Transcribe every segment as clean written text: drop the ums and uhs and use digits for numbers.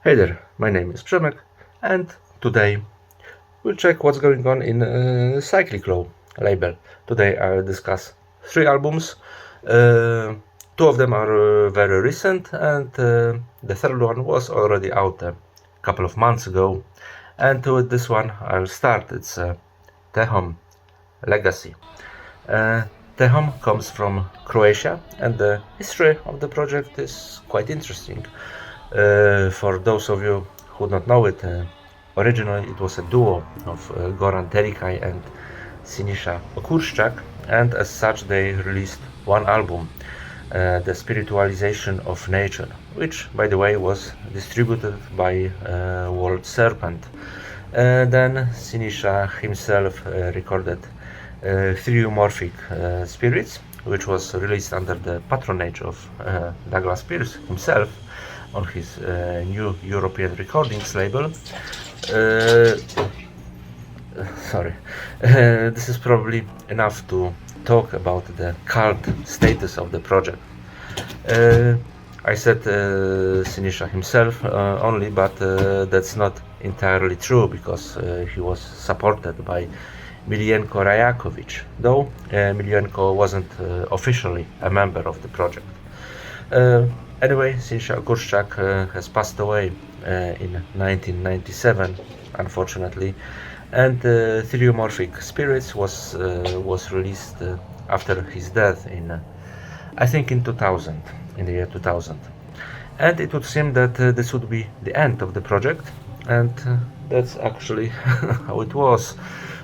Hey there, my name is Przemek, and today we'll check what's going on in Cyclic Law label. Today I'll discuss 3 albums. 2 of them are very recent, and the third one was already out a couple of months ago. And with this one I'll start. It's TeHôM Legacy. TeHôM comes from Croatia, and the history of the project is quite interesting. For those of you who don't know it, originally it was a duo of Goran Terikaj and Sinisa Okurszczak, and as such they released one album, The Spiritualization of Nature, which, by the way, was distributed by World Serpent. Then Sinisa himself recorded Theriomorphic Spirits, which was released under the patronage of Douglas Pierce himself on his new European recordings label. Sorry, this is probably enough to talk about the cult status of the project. I said Sinisa himself only, but that's not entirely true, because he was supported by Milienko Rajakovic, though Milienko wasn't officially a member of the project. Anyway, Sinisa Okurszczak has passed away in 1997, unfortunately, and Theriomorphic Spirits was released after his death in, I think, in the year 2000. And it would seem that this would be the end of the project, and that's actually how it was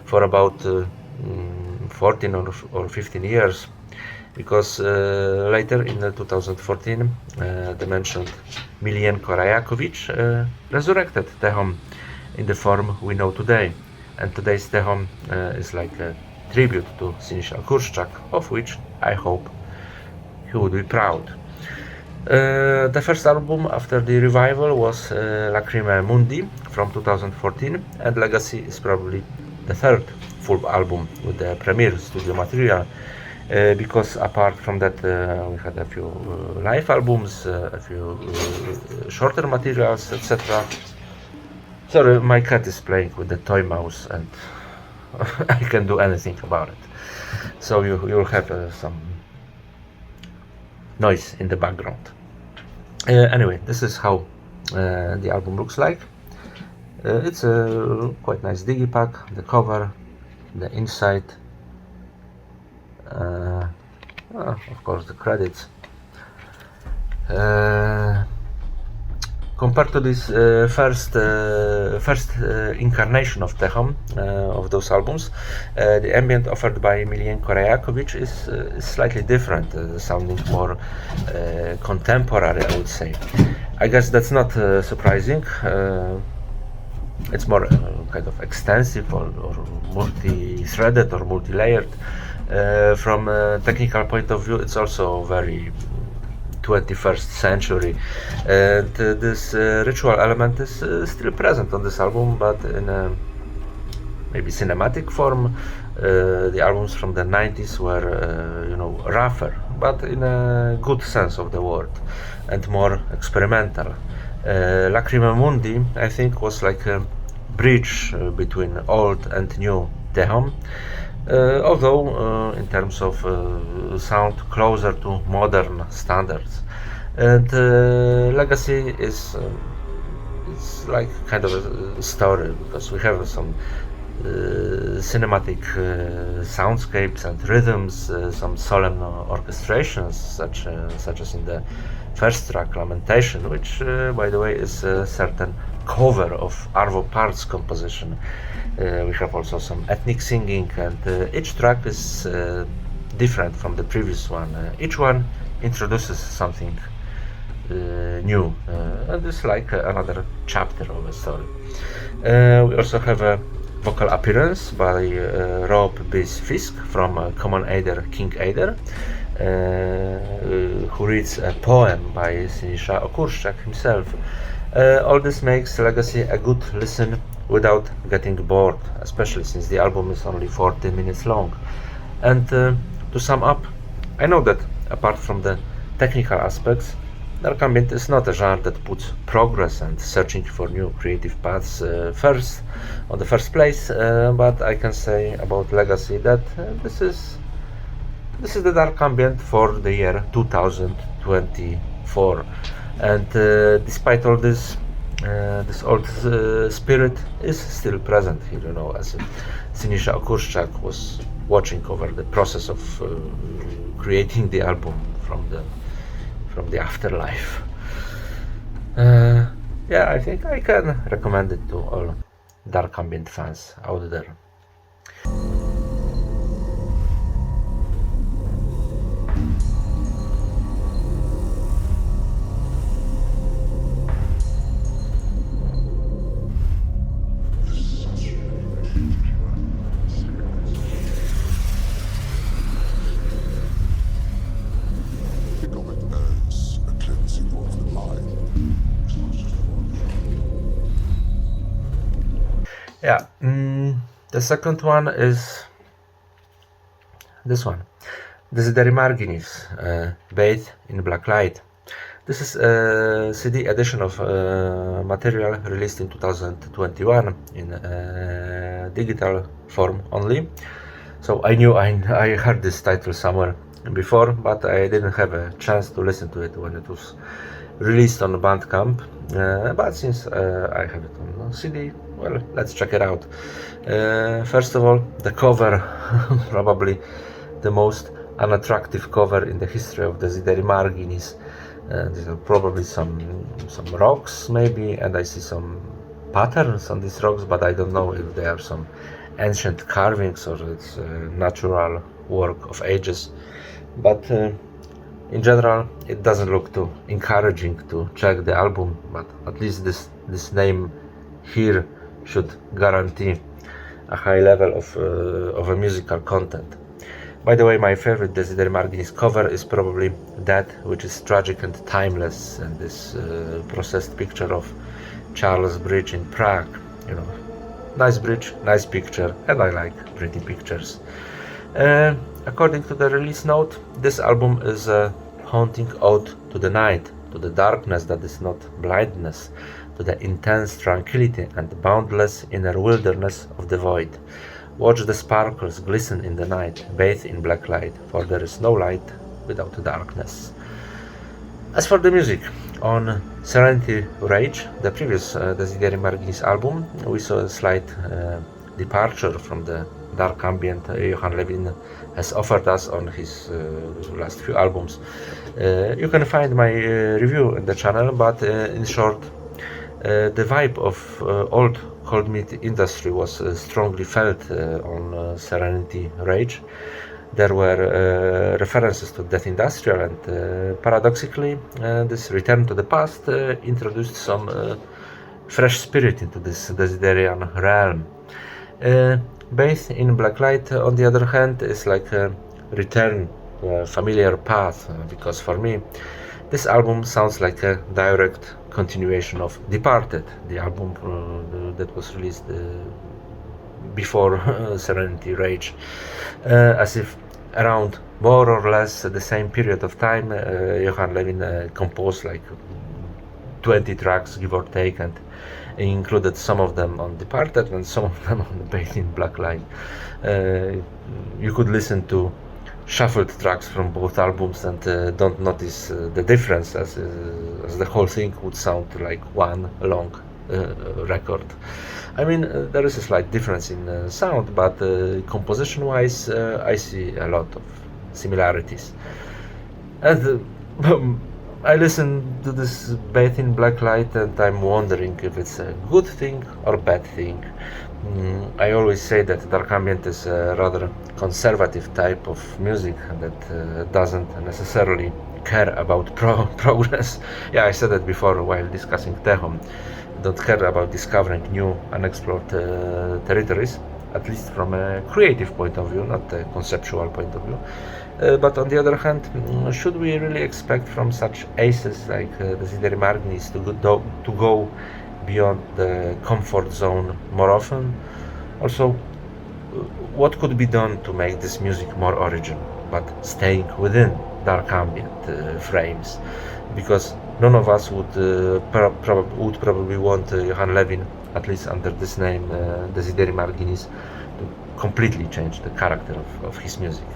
for about 14 or 15 years. Because later in 2014 the mentioned Milienko Rajakovic resurrected TeHôM in the form we know today, and today's TeHôM is like a tribute to Sinisa Okurszczak, of which I hope he would be proud. The first album after the revival was Lacrimae Mundi from 2014, and Legacy is probably the third full album with the premiere studio material. Because apart from that we had a few live albums, a few shorter materials, etc. Sorry, my cat is playing with the toy mouse and I can't do anything about it, so you'll have some noise in the background. Anyway, this is how the album looks like. It's a quite nice digipack, the cover, the inside, of course the credits. Compared to this first incarnation of TeHôM, of those albums, the ambient offered by Milienko Rajakovic is slightly different, sounding more contemporary, I would say. I guess that's not surprising. It's more kind of extensive or multi-threaded or multi-layered. From a technical point of view, it's also very 21st century, and this ritual element is still present on this album, but in a maybe cinematic form. The albums from the 90s were rougher, but in a good sense of the word, and more experimental. Lacrimae Mundi, I think, was like a bridge between old and new TeHôM, although in terms of sound closer to modern standards. And Legacy is like kind of a story, because we have some cinematic soundscapes and rhythms, some solemn orchestrations, such as in the first track, Lamentation, which by the way is a certain cover of Arvo Pärt's composition. We have also some ethnic singing, and each track is different from the previous one. Each one introduces something new, and it's like another chapter of a story. We also have a vocal appearance by Rob Biss Fisk from Common Aider King Aider, who reads a poem by Sinisa Okurszczak himself. All this makes Legacy a good listen without getting bored, especially since the album is only 40 minutes long. And to sum up, I know that apart from the technical aspects, Dark ambient is not a genre that puts progress and searching for new creative paths first on the first place, but I can say about Legacy that this is the dark ambient for the year 2024, and despite all this, this old spirit is still present here. You know, as Sinisha Okurczak was watching over the process of creating the album from the afterlife. Yeah, I think I can recommend it to all dark ambient fans out there. Yeah, the second one is this one, Desiderii Marginis, Bathe in Black Light. This is a CD edition of material released in 2021 in digital form only. So I knew I heard this title somewhere before, but I didn't have a chance to listen to it when it was released on Bandcamp. But since I have it on CD, well, let's check it out. First of all, the cover, probably the most unattractive cover in the history of Desiderii Marginis. These are probably some rocks maybe, and I see some patterns on these rocks, but I don't know if they are some ancient carvings or it's natural work of ages. But in general, it doesn't look too encouraging to check the album, but at least this name here should guarantee a high level of a musical content. By the way, my favorite Desiderii Marginis cover is probably that which is tragic and timeless, and this processed picture of Charles Bridge in Prague. You know, nice bridge, nice picture, and I like pretty pictures. According to the release note, this album is a haunting ode to the night, to the darkness that is not blindness, to the intense tranquility and boundless inner wilderness of the void. Watch the sparkles glisten in the night, bathe in black light, for there is no light without darkness. As for the music, on Serenity Rage, the previous Desiderii Marginis album, we saw a slight departure from the dark ambient Johan Levin has offered us on his last few albums. You can find my review in the channel, but in short, the vibe of old cold meat industry was strongly felt on Serenity Rage. There were references to Death Industrial, and paradoxically, this return to the past introduced some fresh spirit into this Desiderian realm. Bathe in Black Light, on the other hand, is like a return to a familiar path, because for me, this album sounds like a direct continuation of Departed, the album that was released before Serenity Rage, as if around more or less the same period of time Johan Levin composed like 20 tracks, give or take, and included some of them on Departed and some of them on Bathe in Black Light. You could listen to shuffled tracks from both albums and don't notice the difference, as the whole thing would sound like one long record. I mean, there is a slight difference in sound, but composition wise I see a lot of similarities. And I listen to this Bathe in Black Light and I'm wondering if it's a good thing or bad thing. I always say that dark ambient is a rather conservative type of music that doesn't necessarily care about progress. Yeah, I said that before while discussing TeHôM. Don't care about discovering new unexplored territories, at least from a creative point of view, not a conceptual point of view. But on the other hand, should we really expect from such aces like Desiderii Marginis to go beyond the comfort zone more often? Also, what could be done to make this music more original, but staying within dark ambient frames? Because none of us would probably want Johann Levin, at least under this name, Desiderii Marginis, to completely change the character of his music.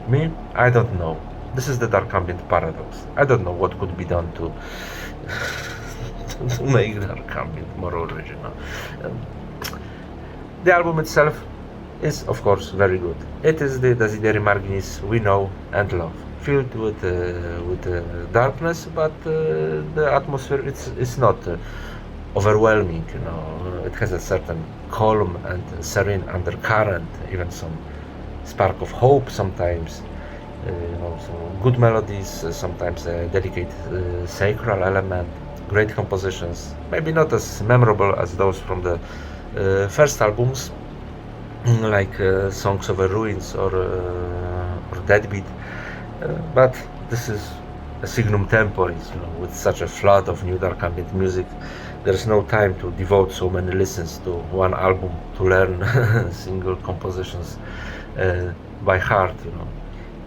Me, I don't know. This is the dark ambient paradox. I don't know what could be done to to make dark ambient more original. The album itself is, of course, very good. It is the Desiderii Marginis we know and love, filled with darkness, but the atmosphere is not overwhelming. It has a certain calm and serene undercurrent, even some spark of hope sometimes. Some good melodies, sometimes a delicate sacral element, great compositions, maybe not as memorable as those from the first albums, like Songs Over Ruins or Deadbeat, but this is a signum temporis, with such a flood of new dark ambient music. There's no time to devote so many listens to one album to learn single compositions by heart.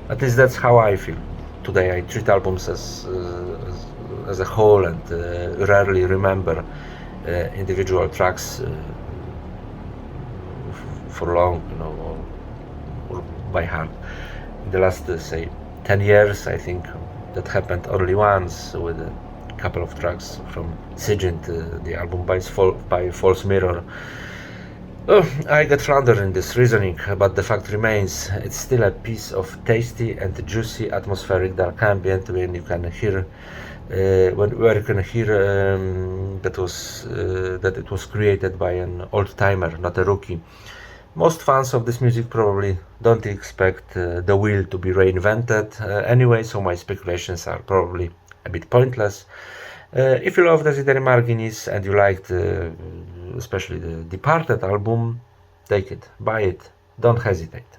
At least that's how I feel. Today I treat albums as a whole and rarely remember individual tracks for long, or by heart. In the last, say, 10 years, I think that happened only once with a couple of tracks from Sigint, the album by False Mirror. I get floundered in this reasoning, but the fact remains, it's still a piece of tasty and juicy atmospheric dark ambient when you can hear where you can hear that it was created by an old-timer, not a rookie. Most fans of this music probably don't expect the wheel to be reinvented anyway, so my speculations are probably a bit pointless. If you love Desiderii Marginis and you liked especially the Departed album, take it, buy it, don't hesitate.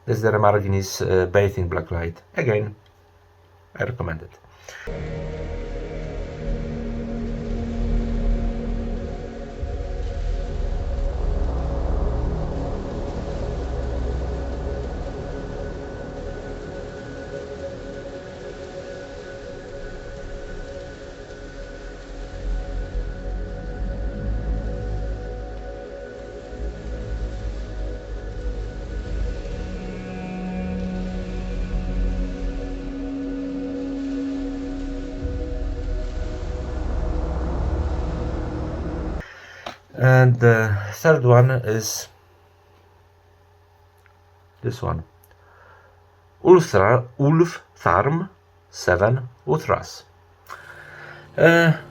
Desiderii Marginis, Bathe in Black Light, again, I recommend it. And the third one is this one, Ulvtharm 7 Uthras.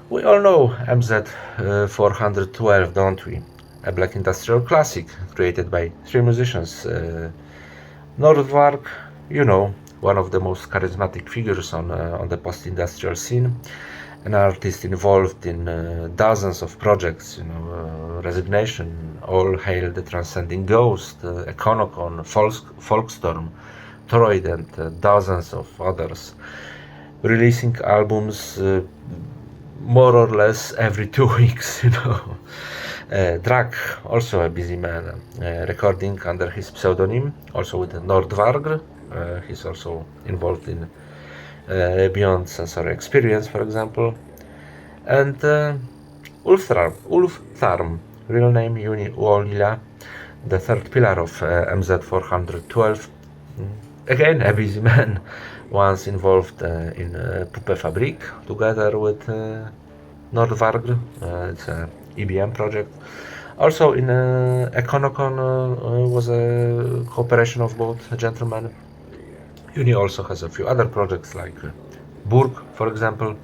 We all know MZ 412, don't we? A black industrial classic created by three musicians. Nordvarg, one of the most charismatic figures on the post-industrial scene, an artist involved in dozens of projects, Resignation, All Hail the Transcending Ghost, Econocon, Folkstorm, Toroid, and dozens of others, releasing albums more or less every 2 weeks. Drak, also a busy man, recording under his pseudonym, also with Nordvarg. He's also involved in Beyond Sensory Experience, for example. And Ulvtharm, real name Juni Uolila, the third pillar of MZ 412. Again, a busy man, once involved in Puppe Fabrik together with Nordvarg. It's an EBM project. Also in Econocon was a cooperation of both gentlemen. Uni also has a few other projects like Burg, for example.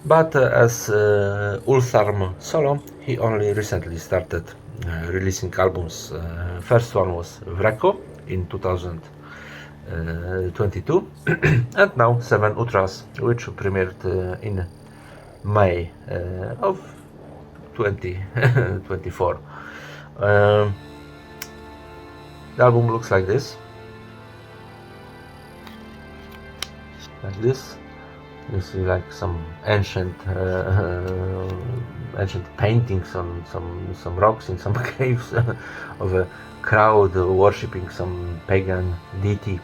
But as Ulvtharm solo, he only recently started releasing albums. First one was Vreco in 2022, and now 7 Uthras, which premiered in May of 2024. The album looks like this. Like this, you see like some ancient paintings on some rocks in some caves of a crowd worshipping some pagan deity.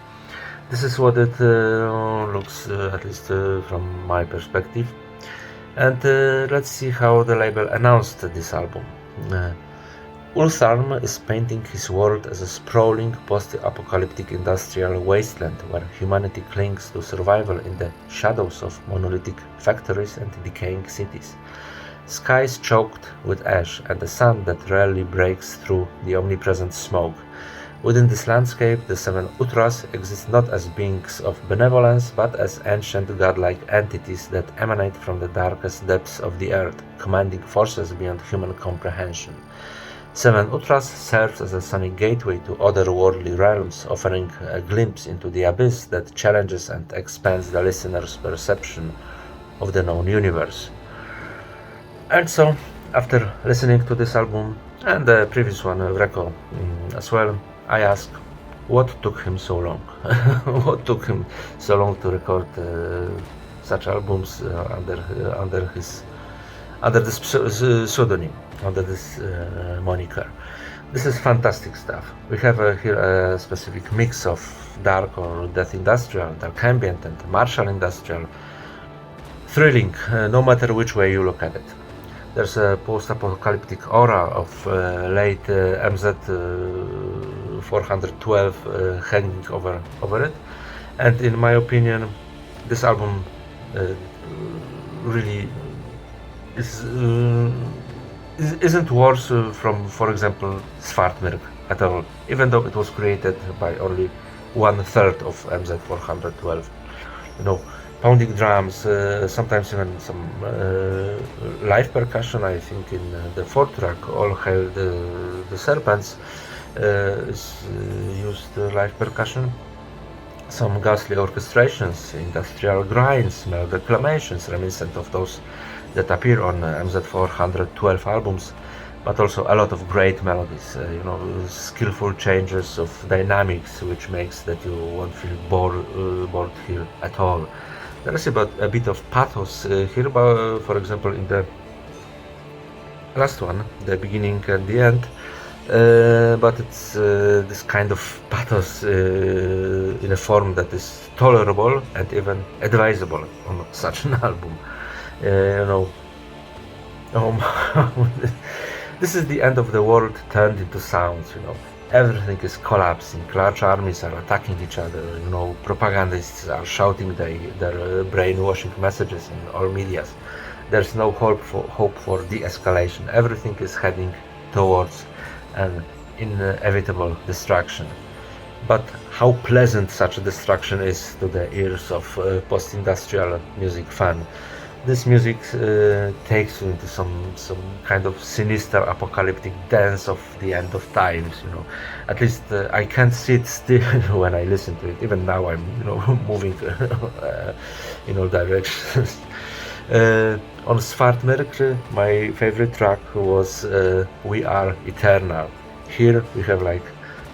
This is what it looks, at least from my perspective. And let's see how the label announced this album. Ulvtharm is painting his world as a sprawling post-apocalyptic industrial wasteland where humanity clings to survival in the shadows of monolithic factories and decaying cities. Skies choked with ash and a sun that rarely breaks through the omnipresent smoke. Within this landscape, the seven Uthras exist not as beings of benevolence, but as ancient godlike entities that emanate from the darkest depths of the earth, commanding forces beyond human comprehension. Seven Uthras serves as a sunny gateway to otherworldly realms, offering a glimpse into the abyss that challenges and expands the listener's perception of the known universe. And so, after listening to this album and the previous one, Reco, as well, I ask, what took him so long? What took him so long to record such albums under this pseudonym, under this moniker? This is fantastic stuff. We have here a specific mix of dark or death industrial, dark ambient, and martial industrial. Thrilling, no matter which way you look at it. There's a post-apocalyptic aura of late MZ 412 hanging over it, and in my opinion, this album really isn't worse from, for example, Svartmyrk at all, even though it was created by only 1/3 of MZ 412. Pounding drums, sometimes even some live percussion. I think in the fourth track, All Hail the Serpents, is used live percussion. Some ghastly orchestrations, industrial grinds, melodic acclamations reminiscent of those that appear on MZ 412 albums, but also a lot of great melodies, skillful changes of dynamics, which makes that you won't feel bored here at all. There is a bit of pathos here, but for example in the last one, the beginning and the end, but it's this kind of pathos in a form that is tolerable and even advisable on such an album. This is the end of the world turned into sounds. Everything is collapsing, large armies are attacking each other, propagandists are shouting their brainwashing messages in all medias. There's no hope for de-escalation. Everything is heading towards an inevitable destruction. But how pleasant such a destruction is to the ears of post-industrial music fan. This music takes you into some kind of sinister apocalyptic dance of the end of times. At least I can't sit still when I listen to it. Even now I'm moving in all directions. On Svartmyrk, my favorite track was We Are Eternal. Here we have like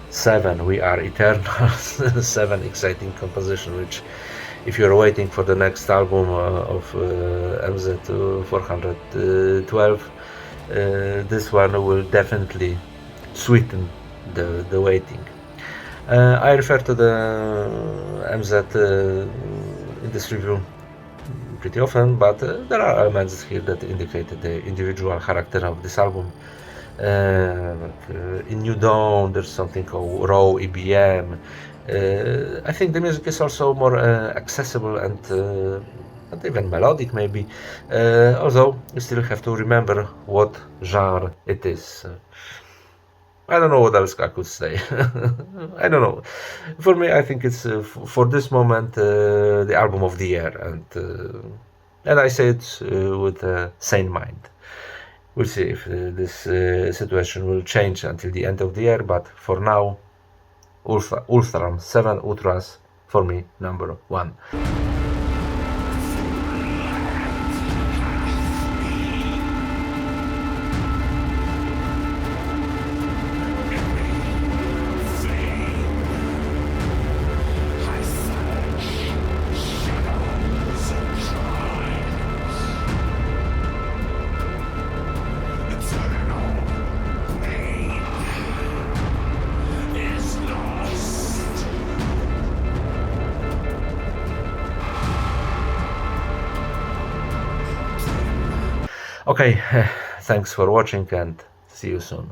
7 We Are Eternal, 7 exciting compositions, which, if you're waiting for the next album of MZ 412, this one will definitely sweeten the waiting. I refer to the MZ in this review pretty often, but there are elements here that indicate the individual character of this album. In New Dawn, there's something called raw EBM. I think the music is also more accessible and even melodic, maybe, although you still have to remember what genre it is. I don't know what else I could say. I don't know. For me, I think it's for this moment the album of the year, and I say it with a sane mind. We'll see if this situation will change until the end of the year, but for now, Ulvtharm 7 Uthras, for me, number 1. Okay, thanks for watching and see you soon.